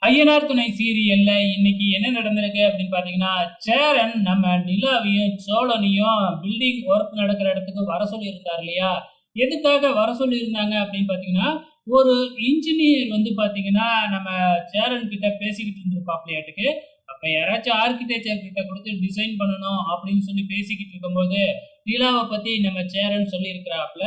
ஐயனார் துணை சீரியல்ல இன்னைக்கு என்ன நடந்திருக்கு அப்படின்னு பாத்தீங்கன்னா, சேரன் நம்ம நிலாவையும், சோழனையும் பில்டிங் ஒர்க் நடக்கிற இடத்துக்கு வர சொல்லியிருந்தார் இல்லையா? எதுக்காக வர சொல்லியிருந்தாங்க அப்படின்னு பாத்தீங்கன்னா, ஒரு இன்ஜினியர் வந்து பாத்தீங்கன்னா, நம்ம சேரன் கிட்ட பேசிக்கிட்டு இருந்திருப்பாப்லயாட்டுக்கு. அப்ப யாராச்சும் ஆர்க்கிடெக்சர் கிட்ட குடுத்து டிசைன் பண்ணணும் அப்படின்னு சொல்லி பேசிக்கிட்டு இருக்கும்போது, நிலாவ பத்தி நம்ம சேரன் சொல்லியிருக்கிறாப்ல.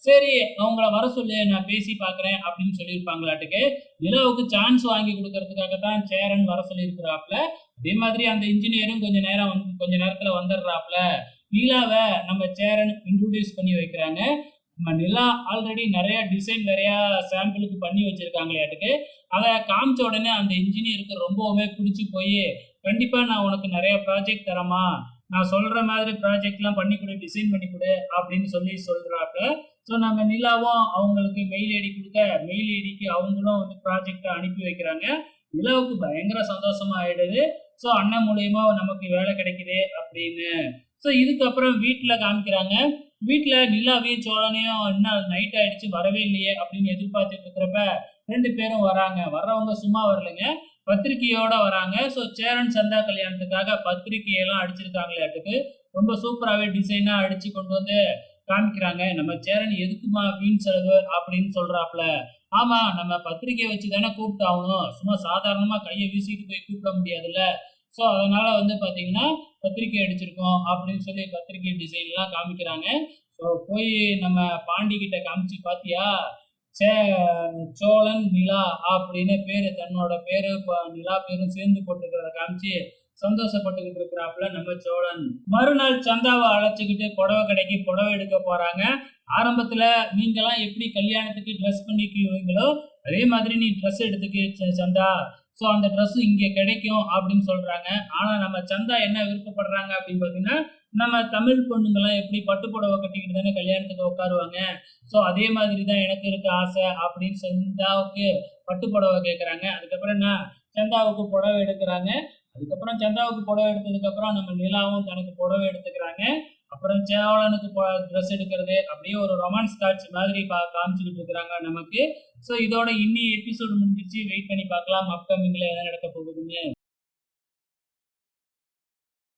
சரி அவங்கள வர சொல்லு, நான் பேசி பார்க்குறேன் அப்படின்னு சொல்லியிருப்பாங்களாட்டுக்கு. நிலாவுக்கு சான்ஸ் வாங்கி குடுக்கறதுக்காக தான் சேரன் வர சொல்லியிருக்கிறாப்ல. அதே மாதிரி அந்த இன்ஜினியரும் கொஞ்ச நேரத்துல வந்துடுறாப்ல. நிலாவ நம்ம சேரன் இன்ட்ரோடியூஸ் பண்ணி வைக்கிறாங்க. நம்ம நிலா ஆல்ரெடி நெறைய சாம்பிளுக்கு பண்ணி வச்சிருக்காங்களாட்டுக்கு. அத காமிச்ச உடனே அந்த இன்ஜினியருக்கு ரொம்பவுமே புடிச்சு போயி, "கண்டிப்பா நான் உனக்கு நெறைய ப்ராஜெக்ட் தரேன்மா. நான் சொல்ற மாதிரி ப்ராஜெக்ட்லாம் பண்ணி குடு, டிசைன் பண்ணி குடு" அப்படின்னு சொல்லி சொல்றாப்ல. ஸோ நம்ம நிலாவும் அவங்களுக்கு மெயில் ஐடி குடுக்க, மெயில் ஐடிக்கு அவங்களும் வந்து ப்ராஜெக்ட்ட அனுப்பி வைக்கிறாங்க. நிலாவுக்கு பயங்கர சந்தோஷமா ஆயிடுது. ஸோ அண்ணன் மூலியமா நமக்கு வேலை கிடைக்குதே அப்படின்னு. ஸோ இதுக்கப்புறம் வீட்ல காமிக்கிறாங்க. வீட்ல நிலாவையும், சோழனையும் "என்ன நைட் ஆயிடுச்சு வரவே இல்லையே" அப்படின்னு எதிர்பார்த்துட்டு இருக்கிறப்ப 2 பேரும் வராங்க. வர்றவங்க சும்மா வரலைங்க. பத்திரிக்கையோட வராங்க. ஸோ சேரன், சந்தா கல்யாணத்துக்காக பத்திரிக்கையெல்லாம் அடிச்சிருக்காங்களாட்டுக்கு. ரொம்ப சூப்பராவே டிசைனா அடிச்சு கொண்டு வந்து காமிக்கிறாங்க. நம்ம சேரன் "எதுக்கும்மா வீண் செலவு" அப்படின்னு சொல்றாப்ல. ஆமா, நம்ம பத்திரிக்கை வச்சு தானே கூப்பிட்டாகணும். சும்மா சாதாரணமா கைய வீசிட்டு போய் கூப்பிட முடியாதுல்ல. ஸோ அதனால வந்து பார்த்தீங்கன்னா, பத்திரிக்கை அடிச்சிருக்கோம் அப்படின்னு சொல்லி பத்திரிக்கை டிசைன்லாம் காமிக்கிறாங்க. ஸோ போய் நம்ம பாண்டி கிட்ட காமிச்சு, "பாத்தியா? சே சோழன், நிலா" அப்படின்னு பேரு தன்னோட பேரு, நிலா பேரும் சேர்ந்து போட்டிருக்கிறத காமிச்சு சந்தோஷப்பட்டுக்கிட்டு இருக்கிறாப்புல நம்ம சோழன். மறுநாள் சந்தாவ அழைச்சுக்கிட்டு புடவை கடைக்கு புடவை எடுக்க போறாங்க. ஆரம்பத்துல நீங்கலாம் எப்படி கல்யாணத்துக்கு ட்ரெஸ் பண்ணிக்குவீங்களோ, அதே மாதிரி நீ ட்ரெஸ் எடுத்துக்க சந்தா. ஸோ அந்த ட்ரெஸ் இங்க கிடைக்கும் அப்படின்னு சொல்றாங்க. ஆனா நம்ம சந்தா என்ன விருப்பப்படுறாங்க அப்படின்னு பார்த்தீங்கன்னா, நம்ம தமிழ் பொண்ணுங்கலாம் எப்படி பட்டு புடவை கட்டிக்கிட்டு தானே கல்யாணத்துக்கு உட்காருவாங்க. ஸோ அதே மாதிரி தான் எனக்கு இருக்க ஆசை அப்படின்னு சந்தாவுக்கு பட்டு புடவை கேட்கறாங்க. அதுக்கப்புறம் என்ன, சந்தாவுக்கு புடவை எடுக்குறாங்க. அதுக்கப்புறம் சந்தாவுக்கு புடவை எடுத்ததுக்கப்புறம் நம்ம நிலாவும் தனக்கு புடவை எடுத்துக்கிறாங்க. அப்புறம் சோழனுக்கு ட்ரெஸ் எடுக்கிறது, அப்படியே ஒரு ரொமான்ஸ் காட்சி மாதிரி காமிச்சுக்கிட்டு இருக்கிறாங்க நமக்கு. ஸோ இதோட இன்னி எபிசோடு முடிஞ்சிருச்சு. வெயிட் பண்ணி பார்க்கலாம் அப்கமிங்ல என்ன நடக்க போகுதுன்னு.